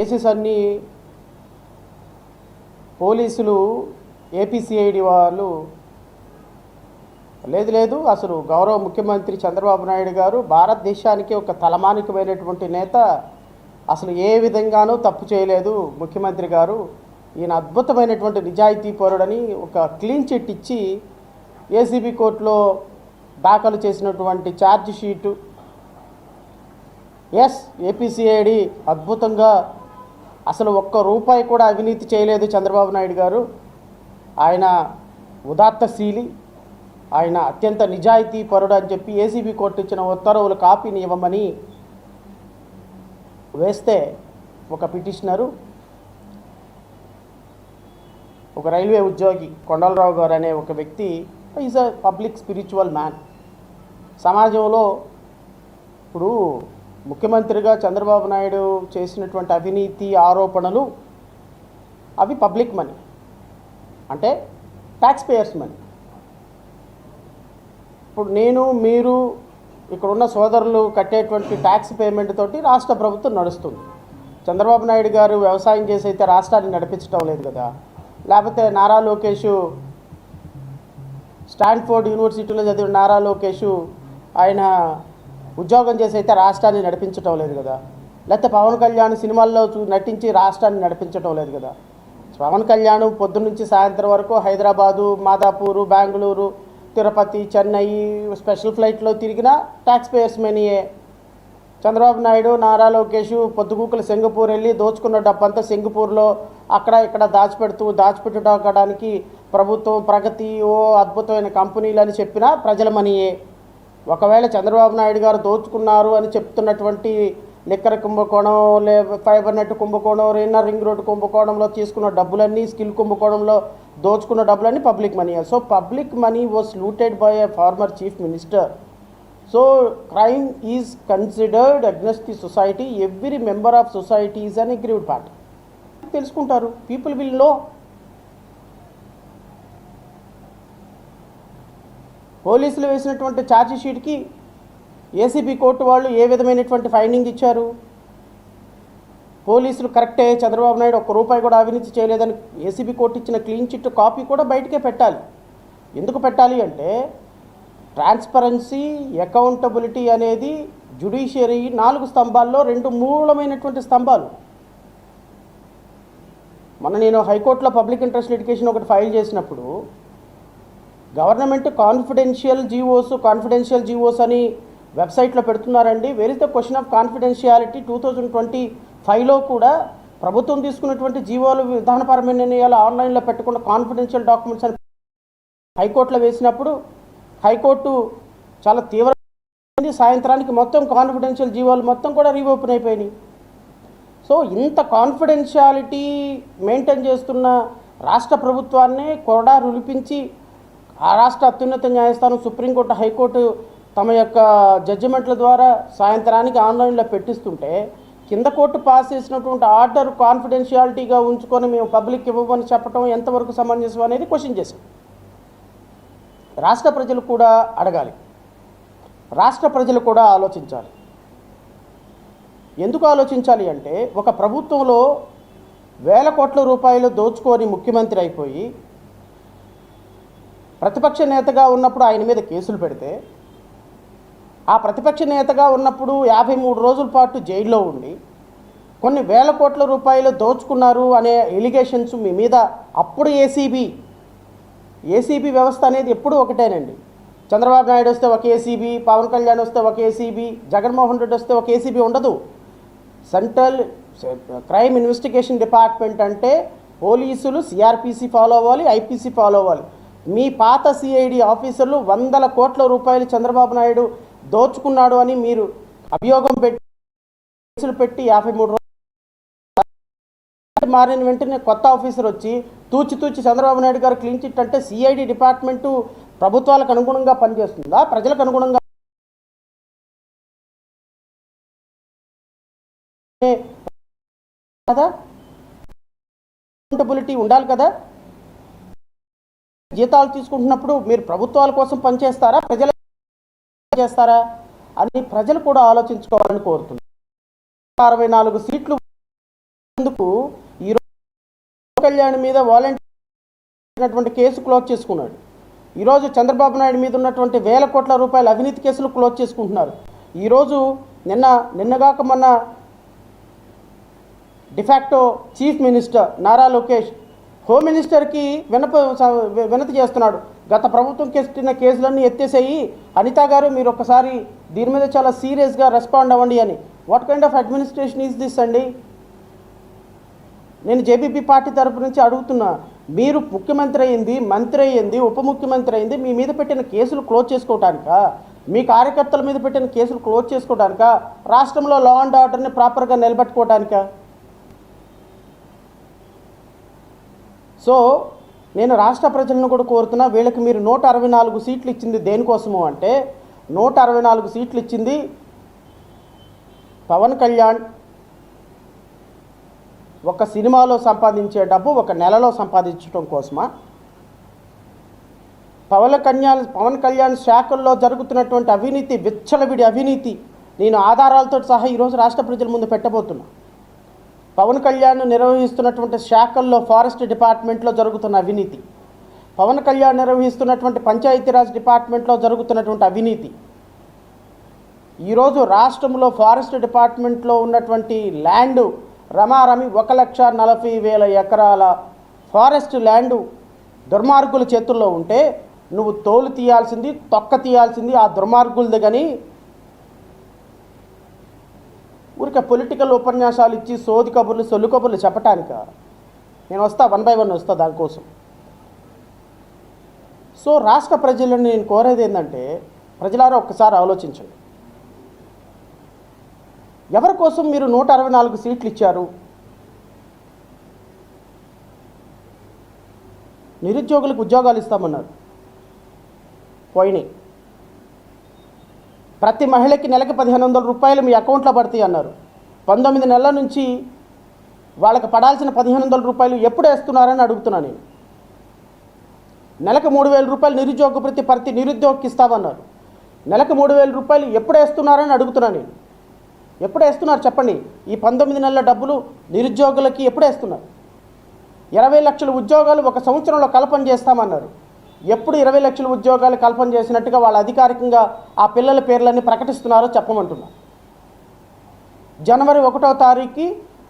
Cases అన్నీ పోలీసులు ఏపీసీఐడి వాళ్ళు లేదు అసలు గౌరవ ముఖ్యమంత్రి చంద్రబాబు నాయుడు గారు భారతదేశానికి ఒక తలమానికమైనటువంటి నేత, అసలు ఏ విధంగానూ తప్పు చేయలేదు ముఖ్యమంత్రి గారు, ఈయన అద్భుతమైనటువంటి నిజాయితీ పరుడని ఒక క్లీన్ చిట్ ఇచ్చి ఏసీబీ కోర్టులో దాఖలు చేసినటువంటి ఛార్జ్ షీటు ఏపీసీఐడి అద్భుతంగా అసలు ఒక్క రూపాయి కూడా అవినీతి చేయలేదు చంద్రబాబు నాయుడు గారు, ఆయన ఉదాత్తశీలి, ఆయన అత్యంత నిజాయితీ పరుడు అని చెప్పి ఏసీబీ కోర్టు ఇచ్చిన ఉత్తర్వుల కాపీని ఇవ్వమని వేస్తే ఒక పిటిషనరు, ఒక రైల్వే ఉద్యోగి కొండలరావు గారు అనే ఒక వ్యక్తి, is a public spiritual man, సమాజంలో ఇప్పుడు ముఖ్యమంత్రిగా చంద్రబాబు నాయుడు చేసినటువంటి అవినీతి ఆరోపణలు అవి పబ్లిక్ మనీ, అంటే ట్యాక్స్ పేయర్స్ మనీ. ఇప్పుడు నేను మీరు ఇక్కడున్న సోదరులు కట్టేటువంటి ట్యాక్స్ పేమెంట్ తోటి రాష్ట్ర ప్రభుత్వం నడుస్తుంది. చంద్రబాబు నాయుడు గారు వ్యవసాయం చేసి అయితే రాష్ట్రాన్ని నడిపించడం లేదు కదా, లేకపోతే నారా లోకేష్ స్టాన్ఫోర్డ్ యూనివర్సిటీలో చదివిన నారా లోకేష్ ఆయన ఉద్యోగం చేసి అయితే రాష్ట్రాన్ని నడిపించడం లేదు కదా, లేకపోతే పవన్ కళ్యాణ్ సినిమాల్లో నటించి రాష్ట్రాన్ని నడిపించడం లేదు కదా. పవన్ కళ్యాణ్ పొద్దున్న నుంచి సాయంత్రం వరకు హైదరాబాదు, మాదాపూరు, బెంగళూరు, తిరుపతి, చెన్నై స్పెషల్ ఫ్లైట్లో తిరిగినా ట్యాక్స్ పేయర్స్ మనీయే. చంద్రబాబు నాయుడు, నారా లోకేష్ పొద్దుగూకులు సింగపూర్ వెళ్ళి దోచుకున్న డబ్బంతా సింగపూర్లో అక్కడ ఇక్కడ దాచిపెట్టడానికి ప్రభుత్వం ప్రగతి అద్భుతమైన కంపెనీలు అని చెప్పినా ప్రజల మనీయే. ఒకవేళ చంద్రబాబు నాయుడు గారు దోచుకున్నారు అని చెప్తున్నటువంటి లిక్కర్ కుంభకోణం, ఫైబర్ నెట్ కుంభకోణం, ఇన్నర్ రింగ్ రోడ్డు కుంభకోణంలో తీసుకున్న డబ్బులన్నీ, స్కిల్ కుంభకోణంలో దోచుకున్న డబ్బులన్నీ public money. So public money was looted by a former chief minister. So crime is considered against the society. Every member of society is an aggrieved party. తెలుసుకుంటారు, people will know. పోలీసులు వేసినటువంటి charge షీట్కి ACB court వాళ్ళు ఏ విధమైనటువంటి finding ఇచ్చారు? పోలీసులు కరెక్టే, చంద్రబాబు నాయుడు ఒక్క రూపాయి కూడా అవినీతి చేయలేదని ఏసీబీ కోర్టు ఇచ్చిన క్లీన్ చిట్ కాపీ కూడా బయటకే పెట్టాలి. ఎందుకు పెట్టాలి అంటే ట్రాన్స్పరెన్సీ, అకౌంటబిలిటీ అనేది జ్యుడిషియరీ 4 స్తంభాల్లో 2 మూలమైనటువంటి స్తంభాలు. నేను హైకోర్టులో పబ్లిక్ ఇంట్రెస్ట్ లిటిగేషన్ ఒకటి ఫైల్ చేసినప్పుడు గవర్నమెంట్ కాన్ఫిడెన్షియల్ జీవోస్ అని వెబ్సైట్లో పెడుతున్నారండి. Where is the question of confidentiality? 2025లో కూడా ప్రభుత్వం తీసుకున్నటువంటి జీవోలు విధానపరమైన నిర్ణయాలు ఆన్లైన్లో పెట్టకుండా కాన్ఫిడెన్షియల్ డాక్యుమెంట్స్ అని హైకోర్టులో వేసినప్పుడు హైకోర్టు చాలా తీవ్రమైంది. సాయంత్రానికి మొత్తం కాన్ఫిడెన్షియల్ జీవోలు మొత్తం కూడా రీఓపెన్ అయిపోయినాయి. సో ఇంత కాన్ఫిడెన్షియాలిటీ మెయింటైన్ చేస్తున్న రాష్ట్ర ప్రభుత్వాన్ని కూడా రులిపించి ఆ రాష్ట్ర అత్యున్నత న్యాయస్థానం, సుప్రీంకోర్టు, హైకోర్టు తమ యొక్క జడ్జిమెంట్ల ద్వారా సాయంత్రానికి ఆన్లైన్లో పెట్టిస్తుంటే కింద కోర్టు పాస్ చేసినటువంటి ఆర్డర్ కాన్ఫిడెన్షియాలిటీగా ఉంచుకొని మేము పబ్లిక్ ఇవ్వమని చెప్పడం ఎంతవరకు సమంజసం అనేది క్వశ్చన్ చేశాం. రాష్ట్ర ప్రజలు కూడా అడగాలి, రాష్ట్ర ప్రజలు కూడా ఆలోచించాలి. ఎందుకు ఆలోచించాలి అంటే ఒక ప్రభుత్వంలో వేల కోట్ల రూపాయలు దోచుకొని ముఖ్యమంత్రి అయిపోయి ప్రతిపక్ష నేతగా ఉన్నప్పుడు ఆయన మీద కేసులు పెడితే, ఆ ప్రతిపక్ష నేతగా ఉన్నప్పుడు 53 రోజుల పాటు జైల్లో ఉండి కొన్ని వేల కోట్ల రూపాయలు దోచుకున్నారు అనే ఎలిగేషన్స్ మీ మీద అప్పుడు ఏసీబీ వ్యవస్థ అనేది ఎప్పుడూ ఒకటేనండి. చంద్రబాబు నాయుడు వస్తే ఒక ఏసీబీ, పవన్ కళ్యాణ్ వస్తే ఒక ఏసీబీ, జగన్మోహన్ రెడ్డి వస్తే ఒక ఏసీబీ ఉండదు. సెంట్రల్ క్రైమ్ ఇన్వెస్టిగేషన్ డిపార్ట్మెంట్ అంటే పోలీసులు సిఆర్పిసి ఫాలో అవ్వాలి, ఐపీసీ ఫాలో అవ్వాలి. మీ పాత సిఐడి ఆఫీసర్లు 100 కోట్ల రూపాయలు చంద్రబాబు నాయుడు దోచుకున్నాడు అని మీరు అభియోగం పెట్టి 53 రోజులు మారిన వెంటనే కొత్త ఆఫీసర్ వచ్చి తూచి చంద్రబాబు నాయుడు గారు క్లీన్ చిట్ అంటే సిఐడి డిపార్ట్మెంటు ప్రభుత్వాలకు అనుగుణంగా పనిచేస్తుందా, ప్రజలకు అనుగుణంగా కదా? అకౌంటబిలిటీ ఉండాలి కదా. జీతాలు తీసుకుంటున్నప్పుడు మీరు ప్రభుత్వాల కోసం పనిచేస్తారా, ప్రజల చేస్తారా అని ప్రజలు కూడా ఆలోచించుకోవాలని కోరుతున్నారు. 64 సీట్లు ఈరోజు కళ్యాణ్ మీద వాలంటీర్ కేసు క్లోజ్ చేసుకున్నాడు. ఈరోజు చంద్రబాబు నాయుడు మీద ఉన్నటువంటి వేల కోట్ల రూపాయల అవినీతి కేసులు క్లోజ్ చేసుకుంటున్నారు. ఈరోజు నిన్నగాక మొన్న de facto chief minister Nara Lokesh home మినిస్టర్కి వినతి చేస్తున్నాడు. గత ప్రభుత్వం పెట్టిన కేసులన్నీ ఎత్తేసేయి, అనితా గారు మీరు ఒక్కసారి దీని మీద చాలా సీరియస్గా రెస్పాండ్ అవ్వండి అని. What kind of administration is this అండి? నేను జేబీపీ పార్టీ తరపు నుంచి అడుగుతున్నా, మీరు ముఖ్యమంత్రి అయింది, మంత్రి అయ్యింది, ఉప ముఖ్యమంత్రి అయింది, మీ మీద పెట్టిన కేసులు క్లోజ్ చేసుకోవడానికా? మీ కార్యకర్తల మీద పెట్టిన కేసులు క్లోజ్ చేసుకోవడానికా? రాష్ట్రంలో లా అండ్ ఆర్డర్ని ప్రాపర్గా నిలబెట్టుకోవడానికా? సో నేను రాష్ట్ర ప్రజలను కూడా కోరుతున్నా, వీళ్ళకి మీరు 164 సీట్లు ఇచ్చింది దేనికోసము అంటే, 164 సీట్లు ఇచ్చింది పవన్ కళ్యాణ్ ఒక సినిమాలో సంపాదించే డబ్బు ఒక నెలలో సంపాదించడం కోసమా? పవన్ కళ్యాణ్ శాఖల్లో జరుగుతున్నటువంటి అవినీతి, విచ్చలవిడి అవినీతి నేను ఆధారాలతో సహా ఈరోజు రాష్ట్ర ప్రజల ముందు పెట్టబోతున్నా. పవన్ కళ్యాణ్ నిర్వహిస్తున్నటువంటి శాఖల్లో ఫారెస్ట్ డిపార్ట్మెంట్లో జరుగుతున్న అవినీతి, పవన్ కళ్యాణ్ నిర్వహిస్తున్నటువంటి పంచాయతీరాజ్ డిపార్ట్మెంట్లో జరుగుతున్నటువంటి అవినీతి, ఈరోజు రాష్ట్రంలో ఫారెస్ట్ డిపార్ట్మెంట్లో ఉన్నటువంటి ల్యాండు రమారమి 1,40,000 ఎకరాల ఫారెస్ట్ ల్యాండు దుర్మార్గుల చేతుల్లో ఉంటే నువ్వు తోలు తీయాల్సింది, తొక్క తీయాల్సింది ఆ దుర్మార్గులది. కానీ ఊరికే పొలిటికల్ ఉపన్యాసాలు ఇచ్చి సోది కబుర్లు, సొల్లు కబుర్లు చెప్పటానిక? నేను వస్తా, 1 by 1 వస్తా దానికోసం. సో రాష్ట్ర ప్రజలను నేను కోరేది ఏంటంటే, ప్రజలారా ఒక్కసారి ఆలోచించండి. ఎవరి కోసం మీరు 164 సీట్లు ఇచ్చారు? నిరుద్యోగులకు ఉద్యోగాలు ఇస్తామన్నారు, పోయినాయి. ప్రతి మహిళకి నెలకి 1,500 రూపాయలు మీ అకౌంట్లో పడతాయి అన్నారు. 19 నెలల నుంచి వాళ్ళకి పడాల్సిన 1,500 రూపాయలు ఎప్పుడు వేస్తున్నారని అడుగుతున్నాను నేను. నెలకు 3,000 రూపాయలు నిరుద్యోగ ప్రతి నిరుద్యోగికి ఇస్తామన్నారు. నెలకు 3,000 రూపాయలు ఎప్పుడు వేస్తున్నారని అడుగుతున్నాను నేను. ఎప్పుడు వేస్తున్నారు చెప్పండి? ఈ 19 నెలల డబ్బులు నిరుద్యోగులకి ఎప్పుడు వేస్తున్నారు? 20 లక్షల ఉద్యోగాలు ఒక సంవత్సరంలో కల్పన చేస్తామన్నారు. ఎప్పుడు 20 లక్షల ఉద్యోగాలు కల్పన చేసినట్టుగా వాళ్ళు అధికారికంగా ఆ పిల్లల పేర్లన్నీ ప్రకటిస్తున్నారో చెప్పమంటున్నారు. జనవరి 1వ తారీఖుకి